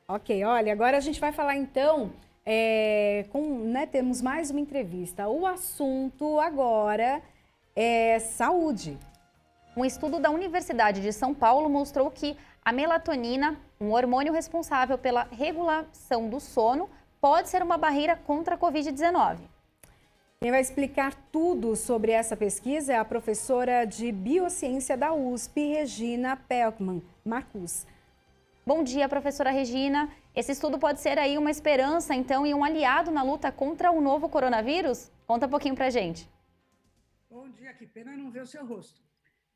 Ok, olha, agora a gente vai falar então, temos mais uma entrevista. O assunto agora é saúde. Um estudo da Universidade de São Paulo mostrou que a melatonina, um hormônio responsável pela regulação do sono, pode ser uma barreira contra a Covid-19. Quem vai explicar tudo sobre essa pesquisa é a professora de Biociência da USP, Regina Pelkman Marcus. Bom dia, professora Regina. Esse estudo pode ser aí uma esperança, então, e um aliado na luta contra o novo coronavírus? Conta um pouquinho pra gente. Bom dia, que pena não ver o seu rosto.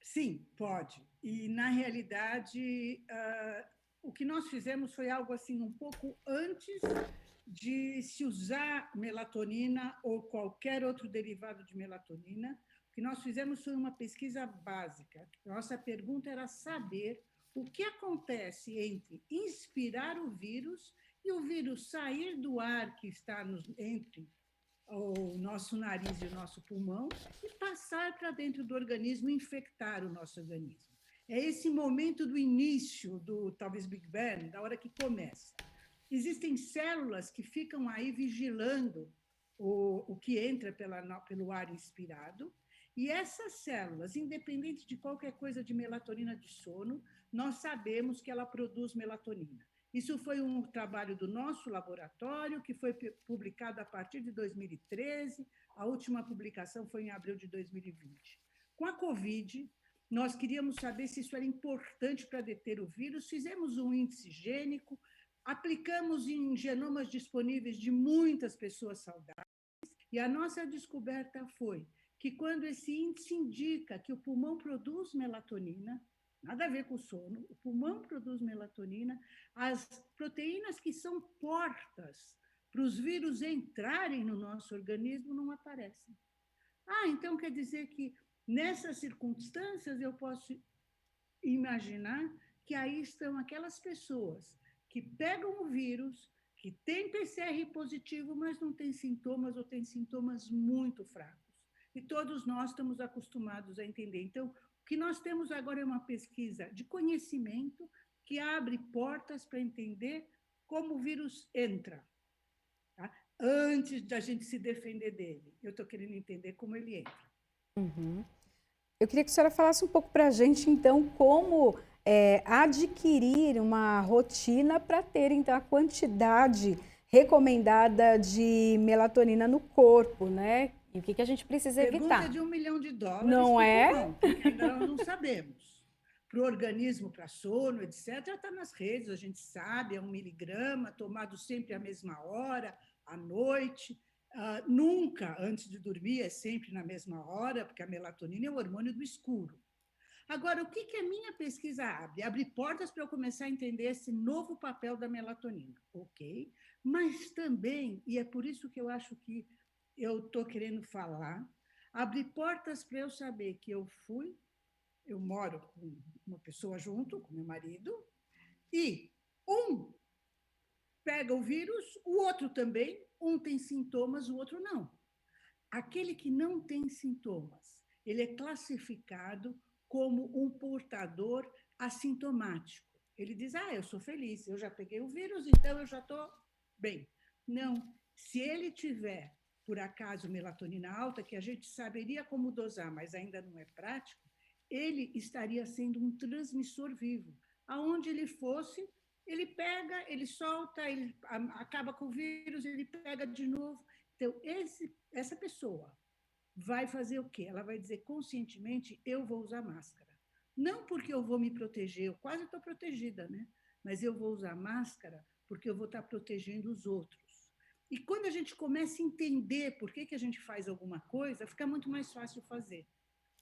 Sim, pode. E, na realidade, o que nós fizemos foi algo assim um pouco antes de se usar melatonina ou qualquer outro derivado de melatonina. O que nós fizemos foi uma pesquisa básica. Nossa pergunta era saber o que acontece entre inspirar o vírus e o vírus sair do ar que está entre o nosso nariz e o nosso pulmão e passar para dentro do organismo e infectar o nosso organismo. É esse momento do início do, talvez, Big Bang, da hora que começa. Existem células que ficam aí vigilando o que entra pelo ar inspirado, e essas células, independente de qualquer coisa de melatonina de sono, nós sabemos que ela produz melatonina. Isso foi um trabalho do nosso laboratório, que foi publicado a partir de 2013, a última publicação foi em abril de 2020. Com a Covid, nós queríamos saber se isso era importante para deter o vírus, fizemos um índice gênico, aplicamos em genomas disponíveis de muitas pessoas saudáveis, e a nossa descoberta foi que quando esse índice indica que o pulmão produz melatonina, nada a ver com o sono, o pulmão produz melatonina, as proteínas que são portas para os vírus entrarem no nosso organismo não aparecem. Então quer dizer que nessas circunstâncias eu posso imaginar que aí estão aquelas pessoas que pegam o vírus, que têm PCR positivo, mas não têm sintomas ou têm sintomas muito fracos. E todos nós estamos acostumados a entender. Então, o que nós temos agora é uma pesquisa de conhecimento que abre portas para entender como o vírus entra, tá? Antes da gente se defender dele. Eu estou querendo entender como ele entra. Uhum. Eu queria que a senhora falasse um pouco para a gente, então, como adquirir uma rotina para ter, então, a quantidade recomendada de melatonina no corpo, né? E o que a gente precisa evitar? Pergunta de $1 milhão, não é? Não, porque ainda nós não sabemos. Para o organismo, para sono, etc., está nas redes, a gente sabe, é 1 miligrama, tomado sempre à mesma hora, à noite. Nunca antes de dormir, é sempre na mesma hora, porque a melatonina é o hormônio do escuro. Agora, o que a minha pesquisa abre? Abre portas para eu começar a entender esse novo papel da melatonina, ok? Mas também, e é por isso que eu acho que eu estou querendo falar, abre portas para eu saber que eu moro com uma pessoa junto, com meu marido, e um pega o vírus, o outro também, um tem sintomas, o outro não. Aquele que não tem sintomas, ele é classificado como um portador assintomático. Ele diz, eu sou feliz, eu já peguei o vírus, então eu já estou bem. Não, se ele tiver, por acaso, melatonina alta, que a gente saberia como dosar, mas ainda não é prático, ele estaria sendo um transmissor vivo. Aonde ele fosse, ele pega, ele solta, ele acaba com o vírus, ele pega de novo. Então, essa pessoa vai fazer o quê? Ela vai dizer conscientemente, eu vou usar máscara. Não porque eu vou me proteger, eu quase estou protegida, né? Mas eu vou usar máscara porque eu vou estar protegendo os outros. E quando a gente começa a entender por que a gente faz alguma coisa, fica muito mais fácil fazer.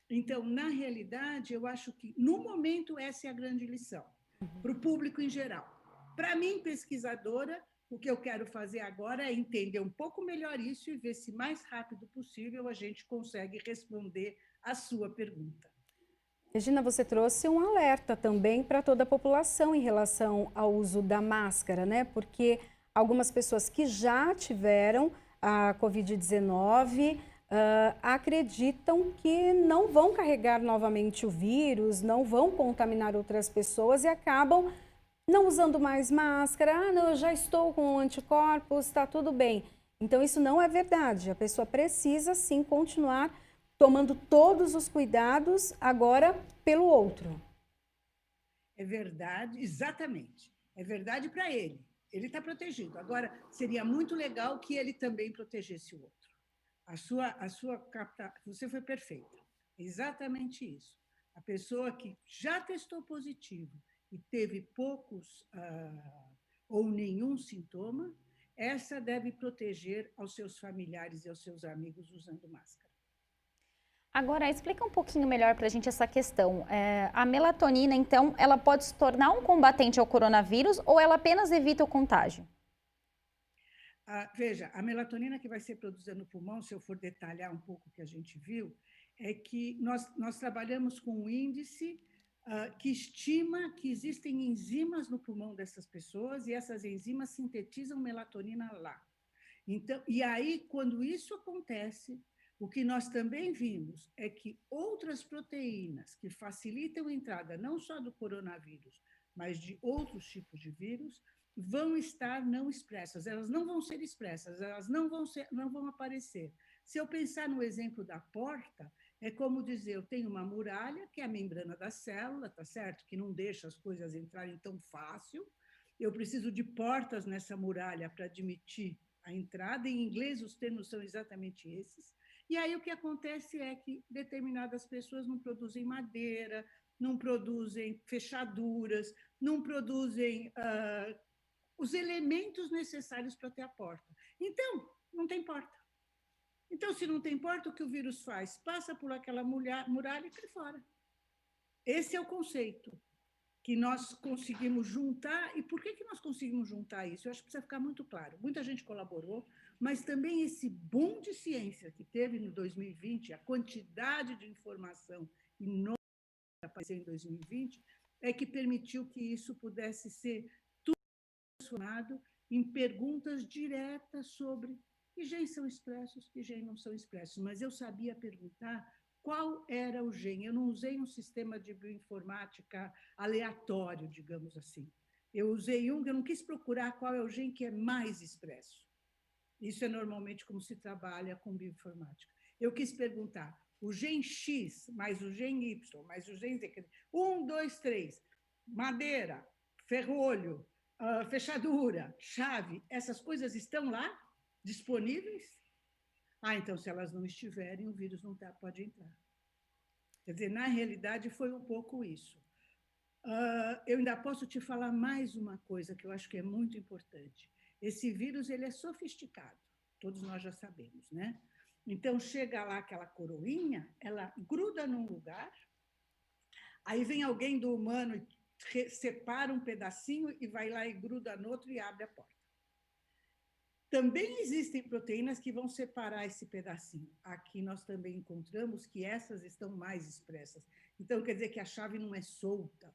Então, na realidade, eu acho que, no momento, essa é a grande lição, para o público em geral. Para mim, pesquisadora, o que eu quero fazer agora é entender um pouco melhor isso e ver se mais rápido possível a gente consegue responder a sua pergunta. Regina, você trouxe um alerta também para toda a população em relação ao uso da máscara, né? Porque algumas pessoas que já tiveram a Covid-19 acreditam que não vão carregar novamente o vírus, não vão contaminar outras pessoas e acabam não usando mais máscara, ah, não, eu já estou com anticorpos, está tudo bem. Então, isso não é verdade. A pessoa precisa, sim, continuar tomando todos os cuidados, agora pelo outro. É verdade, exatamente. É verdade para ele. Ele está protegido. Agora, seria muito legal que ele também protegesse o outro. Você foi perfeita. Exatamente isso. A pessoa que já testou positivo e teve poucos ou nenhum sintoma, essa deve proteger aos seus familiares e aos seus amigos usando máscara. Agora, explica um pouquinho melhor para a gente essa questão. A melatonina, então, ela pode se tornar um combatente ao coronavírus ou ela apenas evita o contágio? Veja, a melatonina que vai ser produzida no pulmão, se eu for detalhar um pouco o que a gente viu, é que nós trabalhamos com um índice que estima que existem enzimas no pulmão dessas pessoas e essas enzimas sintetizam melatonina lá. Então, e aí, quando isso acontece, o que nós também vimos é que outras proteínas que facilitam a entrada não só do coronavírus, mas de outros tipos de vírus, vão estar não expressas. Elas não vão ser expressas, elas não vão aparecer. Se eu pensar no exemplo da porta, é como dizer, eu tenho uma muralha, que é a membrana da célula, tá certo? Que não deixa as coisas entrarem tão fácil. Eu preciso de portas nessa muralha para admitir a entrada. Em inglês, os termos são exatamente esses. E aí o que acontece é que determinadas pessoas não produzem madeira, não produzem fechaduras, não produzem os elementos necessários para ter a porta. Então, não tem porta. Então, se não tem porta, o que o vírus faz? Passa por aquela muralha e cai fora. Esse é o conceito que nós conseguimos juntar. E por que nós conseguimos juntar isso? Eu acho que precisa ficar muito claro. Muita gente colaborou, mas também esse boom de ciência que teve no 2020, a quantidade de informação enorme que apareceu em 2020, é que permitiu que isso pudesse ser tudo transformado em perguntas diretas sobre que genes são expressos, que genes não são expressos. Mas eu sabia perguntar qual era o gene. Eu não usei um sistema de bioinformática aleatório, digamos assim. Eu usei um que eu não quis procurar qual é o gene que é mais expresso. Isso é normalmente como se trabalha com bioinformática. Eu quis perguntar, o gene X mais o gene Y mais o gene Z, 1, 2, 3, madeira, ferrolho, fechadura, chave, essas coisas estão lá, disponíveis? Então, se elas não estiverem, o vírus não pode entrar. Quer dizer, na realidade, foi um pouco isso. Eu ainda posso te falar mais uma coisa que eu acho que é muito importante. Esse vírus, ele é sofisticado, todos nós já sabemos, né? Então, chega lá aquela coroinha, ela gruda num lugar, aí vem alguém do humano e separa um pedacinho e vai lá e gruda no outro e abre a porta. Também existem proteínas que vão separar esse pedacinho. Aqui nós também encontramos que essas estão mais expressas. Então, quer dizer que a chave não é solta.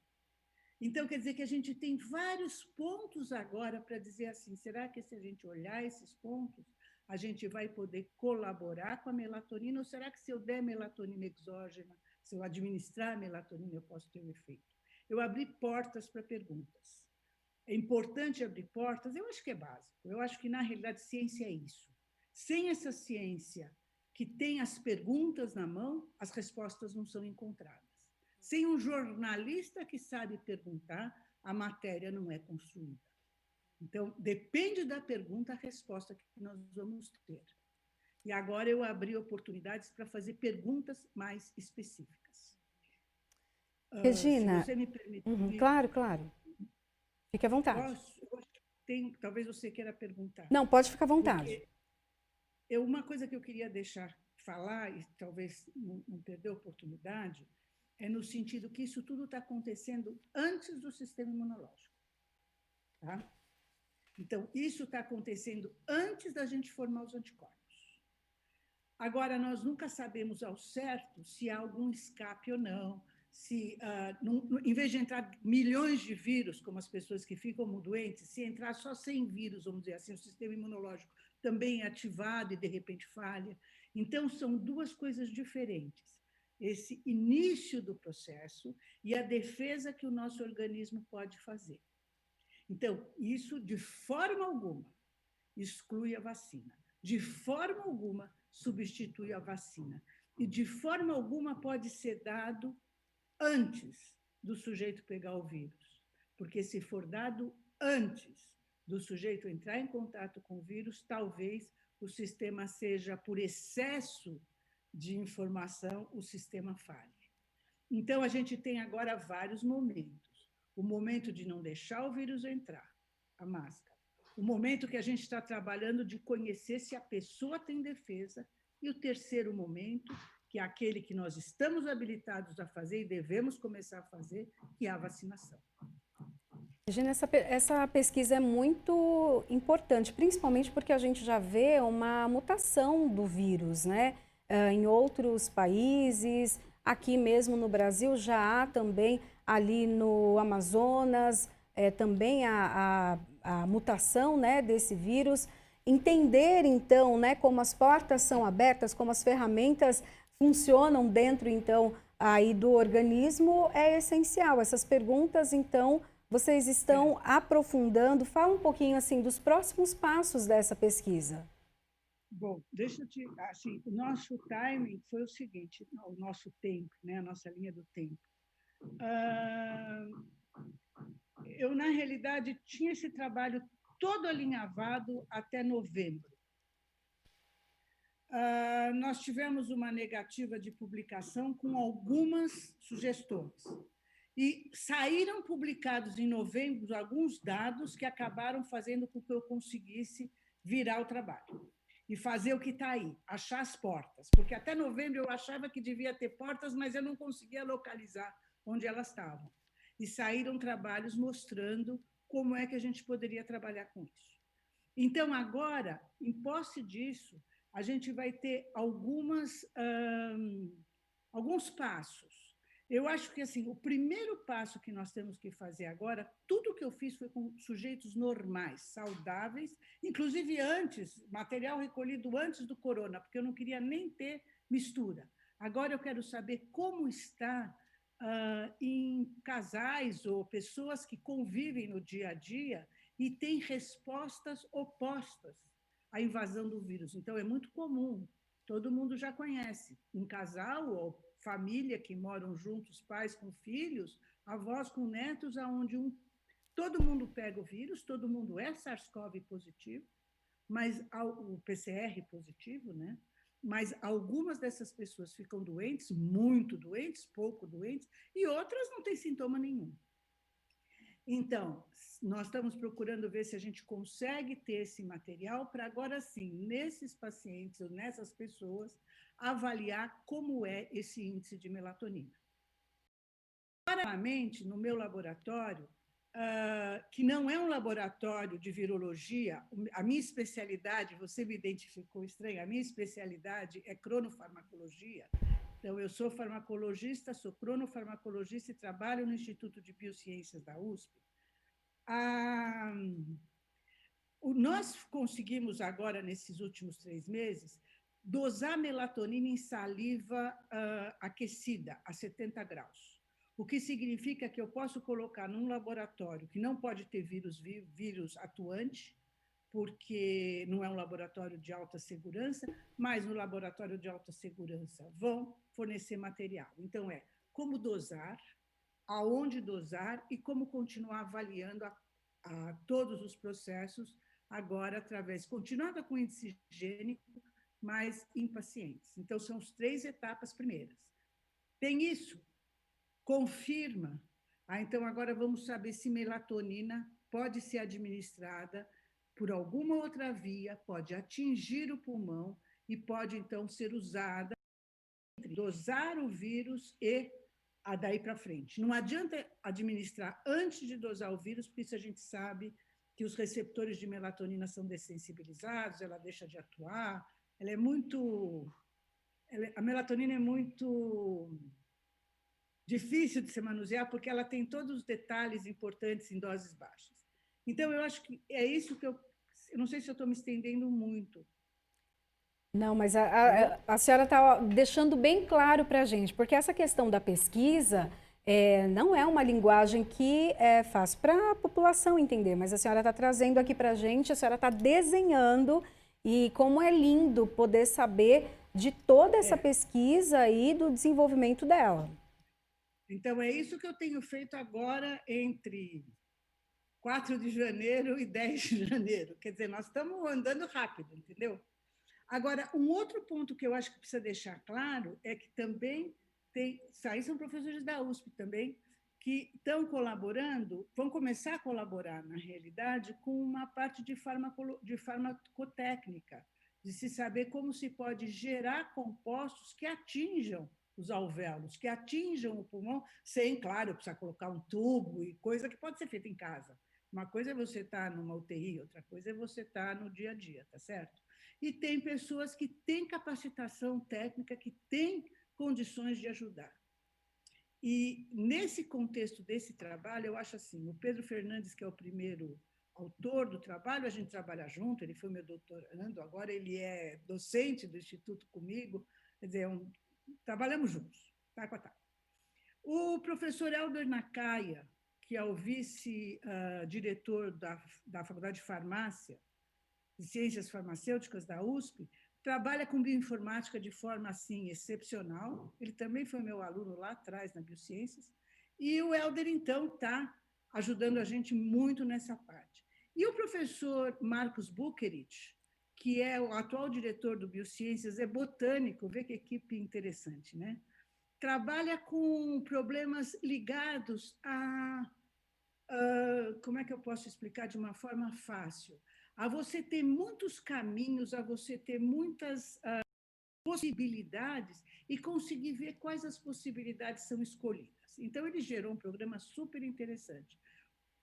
Então, quer dizer que a gente tem vários pontos agora para dizer assim, será que se a gente olhar esses pontos, a gente vai poder colaborar com a melatonina? Ou será que se eu der melatonina exógena, se eu administrar a melatonina, eu posso ter um efeito? Eu abri portas para perguntas. É importante abrir portas? Eu acho que é básico. Eu acho que, na realidade, ciência é isso. Sem essa ciência que tem as perguntas na mão, as respostas não são encontradas. Sem um jornalista que sabe perguntar, a matéria não é construída. Então, depende da pergunta, a resposta que nós vamos ter. E agora eu abri oportunidades para fazer perguntas mais específicas. Regina, se você me permitir... claro, claro. Fique à vontade. Talvez você queira perguntar. Não, pode ficar à vontade. Uma coisa que eu queria deixar falar, e talvez não perder a oportunidade, é no sentido que isso tudo está acontecendo antes do sistema imunológico. Tá? Então, isso está acontecendo antes da gente formar os anticorpos. Agora, nós nunca sabemos ao certo se há algum escape ou não, se, em vez de entrar milhões de vírus, como as pessoas que ficam doentes, se entrar só 100 vírus, vamos dizer assim, o sistema imunológico também é ativado e, de repente, falha. Então, são duas coisas diferentes. Esse início do processo e a defesa que o nosso organismo pode fazer. Então, isso de forma alguma exclui a vacina. De forma alguma substitui a vacina. E de forma alguma pode ser dado antes do sujeito pegar o vírus. Porque se for dado antes do sujeito entrar em contato com o vírus, talvez o sistema seja, por excesso de informação, o sistema falhe. Então, a gente tem agora vários momentos. O momento de não deixar o vírus entrar, a máscara. O momento que a gente está trabalhando de conhecer se a pessoa tem defesa. E o terceiro momento, que é aquele que nós estamos habilitados a fazer e devemos começar a fazer, que é a vacinação. Regina, essa pesquisa é muito importante, principalmente porque a gente já vê uma mutação do vírus, né? Em outros países, aqui mesmo no Brasil já há também, ali no Amazonas, também a mutação, né, desse vírus. Entender, então, né, como as portas são abertas, como as ferramentas funcionam dentro, então, aí do organismo é essencial. Essas perguntas, então, vocês estão aprofundando. Fala um pouquinho, assim, dos próximos passos dessa pesquisa. Bom, deixa eu te... Assim, o nosso timing foi o seguinte, o nosso tempo, né, a nossa linha do tempo. Eu, na realidade, tinha esse trabalho todo alinhavado até novembro. Nós tivemos uma negativa de publicação com algumas sugestões. E saíram publicados em novembro alguns dados que acabaram fazendo com que eu conseguisse virar o trabalho e fazer o que está aí, achar as portas. Porque até novembro eu achava que devia ter portas, mas eu não conseguia localizar onde elas estavam. E saíram trabalhos mostrando como é que a gente poderia trabalhar com isso. Então, agora, em posse disso, a gente vai ter alguns passos. Eu acho que assim, o primeiro passo que nós temos que fazer agora, tudo que eu fiz foi com sujeitos normais, saudáveis, inclusive antes, material recolhido antes do corona, porque eu não queria nem ter mistura. Agora eu quero saber como está em casais ou pessoas que convivem no dia a dia e têm respostas opostas à invasão do vírus. Então, é muito comum, todo mundo já conhece, um casal ou família que moram juntos, pais com filhos, avós com netos, onde todo mundo pega o vírus, todo mundo é SARS-CoV positivo, mas o PCR positivo, né? Mas algumas dessas pessoas ficam doentes, muito doentes, pouco doentes, e outras não têm sintoma nenhum. Então, nós estamos procurando ver se a gente consegue ter esse material para agora sim, nesses pacientes ou nessas pessoas, avaliar como é esse índice de melatonina. Paralelamente, no meu laboratório, que não é um laboratório de virologia, a minha especialidade, você me identificou estranho, a minha especialidade é cronofarmacologia. Então, eu sou farmacologista, sou cronofarmacologista e trabalho no Instituto de Biociências da USP. Nós conseguimos agora, nesses últimos 3 meses, dosar melatonina em saliva aquecida, a 70 graus. O que significa que eu posso colocar num laboratório que não pode ter vírus atuante, porque não é um laboratório de alta segurança, mas no laboratório de alta segurança vão fornecer material. Então, como dosar, aonde dosar e como continuar avaliando a todos os processos, agora através, continuando com índice gênico, mas em pacientes. Então, são as 3 etapas primeiras. Tem isso? Confirma. Então, agora vamos saber se melatonina pode ser administrada por alguma outra via, pode atingir o pulmão e pode, então, ser usada para dosar o vírus e daí para frente. Não adianta administrar antes de dosar o vírus, porque isso a gente sabe que os receptores de melatonina são dessensibilizados, ela deixa de atuar, a melatonina é muito difícil de se manusear, porque ela tem todos os detalhes importantes em doses baixas. Então, eu acho que é isso que eu não sei se eu estou me estendendo muito. Não, mas a senhora está deixando bem claro para a gente, porque essa questão da pesquisa Não é uma linguagem que é fácil para a população entender, mas a senhora está trazendo aqui para a gente, a senhora está desenhando, e como é lindo poder saber de toda essa pesquisa e do desenvolvimento dela. Então, é isso que eu tenho feito agora entre 4 de janeiro e 10 de janeiro. Quer dizer, nós estamos andando rápido, entendeu? Agora, um outro ponto que eu acho que precisa deixar claro é que também aí são professores da USP também, que estão colaborando, vão começar a colaborar, na realidade, com uma parte de farmacotécnica, de se saber como se pode gerar compostos que atinjam os alvéolos, que atinjam o pulmão, sem, claro, precisar colocar um tubo e coisa que pode ser feita em casa. Uma coisa é você estar numa UTI, outra coisa é você estar no dia a dia, tá certo? E tem pessoas que têm capacitação técnica, que têm condições de ajudar. E nesse contexto desse trabalho, eu acho assim, o Pedro Fernandes, que é o primeiro autor do trabalho, a gente trabalha junto, ele foi meu doutorando, agora ele é docente do Instituto comigo, quer dizer, trabalhamos juntos, tá com a tá. O professor Helder Nakaya, que é o vice-diretor da Faculdade de Farmácia, de Ciências Farmacêuticas da USP, trabalha com bioinformática de forma assim excepcional. Ele também foi meu aluno lá atrás na Biociências. E o Helder, então, está ajudando a gente muito nessa parte. E o professor Marcos Bucherich, que é o atual diretor do Biociências, é botânico, vê que equipe interessante, né? Trabalha com problemas ligados como é que eu posso explicar de uma forma fácil? A você ter muitos caminhos, a você ter muitas possibilidades e conseguir ver quais as possibilidades são escolhidas. Então, ele gerou um programa super interessante.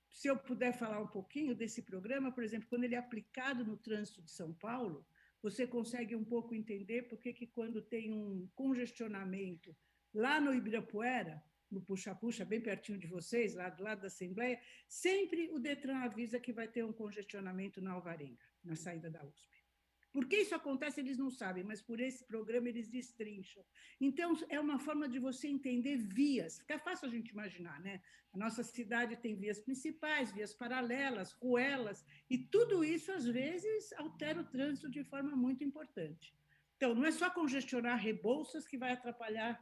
Se eu puder falar um pouquinho desse programa, por exemplo, quando ele é aplicado no trânsito de São Paulo, você consegue um pouco entender por que quando tem um congestionamento lá no Ibirapuera, no Puxa-Puxa, bem pertinho de vocês, lá do lado da Assembleia, sempre o Detran avisa que vai ter um congestionamento na Alvarenga, na saída da USP. Por que isso acontece, eles não sabem, mas por esse programa eles destrincham. Então, é uma forma de você entender vias. Fica fácil a gente imaginar, né? A nossa cidade tem vias principais, vias paralelas, ruelas, e tudo isso, às vezes, altera o trânsito de forma muito importante. Então, não é só congestionar Rebouças que vai atrapalhar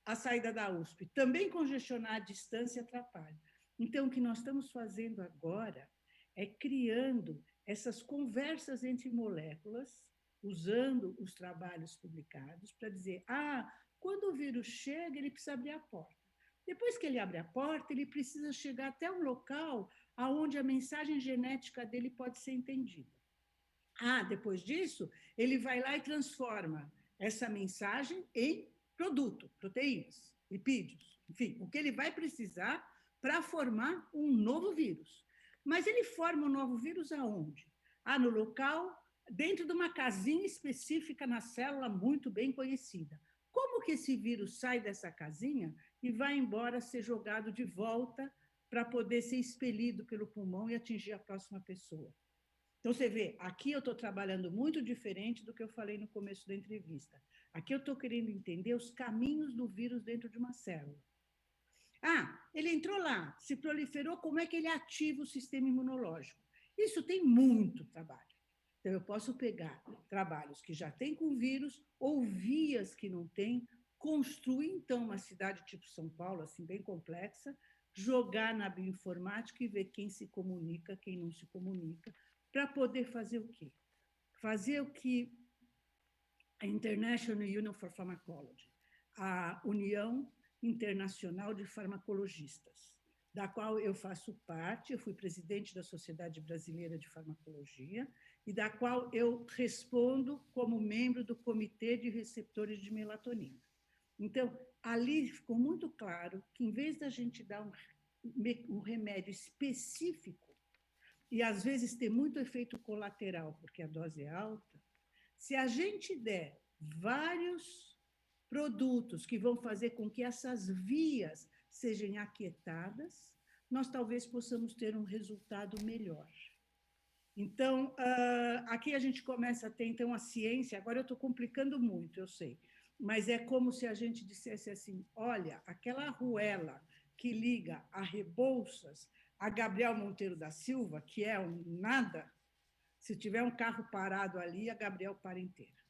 a saída da USP. Também congestionar a distância atrapalha. Então, o que nós estamos fazendo agora é criando essas conversas entre moléculas, usando os trabalhos publicados, para dizer, quando o vírus chega, ele precisa abrir a porta. Depois que ele abre a porta, ele precisa chegar até um local onde a mensagem genética dele pode ser entendida. Depois disso, ele vai lá e transforma essa mensagem em produto, proteínas, lipídios, enfim, o que ele vai precisar para formar um novo vírus. Mas ele forma um novo vírus aonde? No local, dentro de uma casinha específica na célula muito bem conhecida. Como que esse vírus sai dessa casinha e vai embora ser jogado de volta para poder ser expelido pelo pulmão e atingir a próxima pessoa? Então, você vê, aqui eu estou trabalhando muito diferente do que eu falei no começo da entrevista. Aqui eu estou querendo entender os caminhos do vírus dentro de uma célula. Ele entrou lá, se proliferou, como é que ele ativa o sistema imunológico? Isso tem muito trabalho. Então, eu posso pegar trabalhos que já têm com vírus ou vias que não têm, construir, então, uma cidade tipo São Paulo, assim, bem complexa, jogar na bioinformática e ver quem se comunica, quem não se comunica, para poder fazer o quê? Fazer o que a International Union for Pharmacology, a União Internacional de Farmacologistas, da qual eu faço parte, eu fui presidente da Sociedade Brasileira de Farmacologia, e da qual eu respondo como membro do Comitê de Receptores de Melatonina. Então, ali ficou muito claro que, em vez da gente dar um remédio específico, e às vezes ter muito efeito colateral, porque a dose é alta, se a gente der vários produtos que vão fazer com que essas vias sejam aquietadas, nós talvez possamos ter um resultado melhor. Então, aqui a gente começa a ter, então, a ciência, agora eu estou complicando muito, eu sei, mas é como se a gente dissesse assim, olha, aquela arruela que liga a Rebouças a Gabriel Monteiro da Silva, que é um nada, se tiver um carro parado ali, a Gabriel para inteira.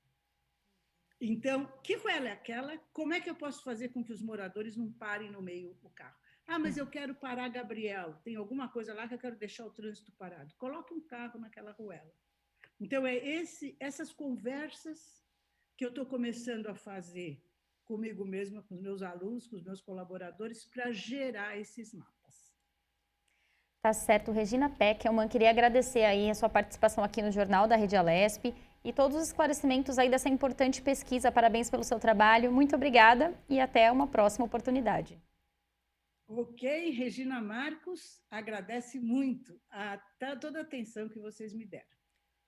Então, que ruela é aquela? Como é que eu posso fazer com que os moradores não parem no meio do carro? Ah, mas eu quero parar, Gabriel. Tem alguma coisa lá que eu quero deixar o trânsito parado. Coloque um carro naquela ruela. Então, essas conversas que eu estou começando a fazer comigo mesma, com os meus alunos, com os meus colaboradores, para gerar esses mapas. Tá certo. Regina Peckelman, queria agradecer aí a sua participação aqui no Jornal da Rede Alesp e todos os esclarecimentos aí dessa importante pesquisa. Parabéns pelo seu trabalho. Muito obrigada e até uma próxima oportunidade. Ok, Regina Marcos, agradece muito toda a atenção que vocês me deram.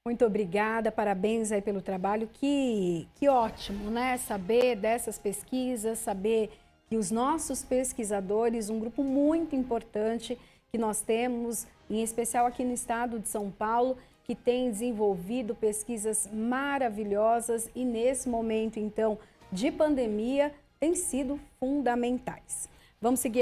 Muito obrigada, parabéns aí pelo trabalho. Que ótimo, né? Saber dessas pesquisas, saber que os nossos pesquisadores, um grupo muito importante que nós temos, em especial aqui no estado de São Paulo, que tem desenvolvido pesquisas maravilhosas e nesse momento, então, de pandemia, têm sido fundamentais. Vamos seguir.